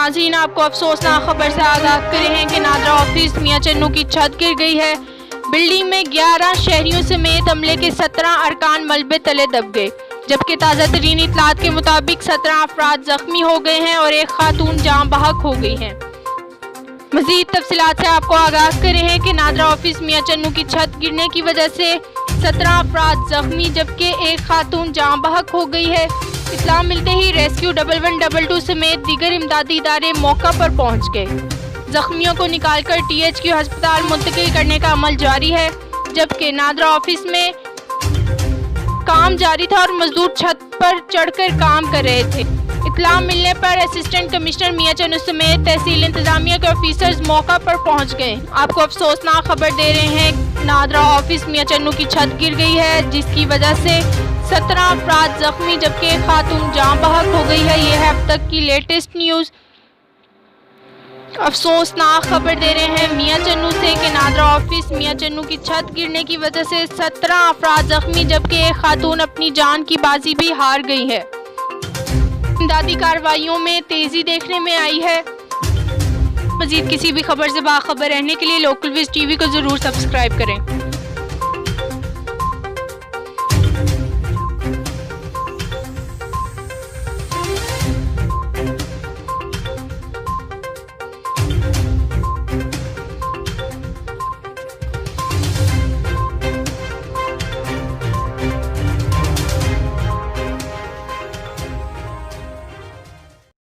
नाज़रीन, आपको अफसोसनाक खबर से आगाह कर रहे हैं कि नादरा ऑफिस मियां चन्नू की छत गिर गई है। बिल्डिंग में 11 शहरियों समेत अमले के 17 अरकान मलबे तले दब गए, जबकि ताज़ा तरीन इतलात के मुताबिक 17 अफराद जख्मी हो गए हैं और एक खातून जान बहक हो गई हैं। मज़ीद तफसीलात से आपको आगाह कर रहे हैं कि नादरा ऑफिस मियां चन्नू की छत गिरने की वजह से 17 अफराद जख्मी जबकि एक खातून जान बहक हो गई है। इत्तला मिलते ही रेस्क्यू 1112 समेत दीगर इमदादी इदारे मौका पर पहुंच गए। जख्मियों को निकालकर THQ अस्पताल मुंतकिल करने का अमल जारी है, जबकि नादरा ऑफिस में काम जारी था और मजदूर छत पर चढ़कर काम कर रहे थे। इत्तला मिलने पर असिस्टेंट कमिश्नर मियां चन्नू समेत तहसील इंतजामिया के ऑफिसर्स मौका पर पहुंच गए। आपको अफसोसनाक खबर दे रहे हैं, नादरा ऑफिस मियां चन्नू की छत गिर गई है, जिसकी वजह से 17 अफराद जख्मी जबकि एक खातून जान बहक हो गई है। यह है अब तक की लेटेस्ट न्यूज़। अफसोसनाक खबर दे रहे हैं मियां चन्नू से कि नादरा ऑफिस मियां चन्नू की छत गिरने की वजह से 17 अफराद जख्मी जबकि एक खातून अपनी जान की बाजी भी हार गई है। इमदादी कार्रवाइयों में तेजी देखने में आई है। मज़ीद किसी भी खबर से बाखबर रहने के लिए लोकल विज़ TV को ज़रूर सब्सक्राइब करें।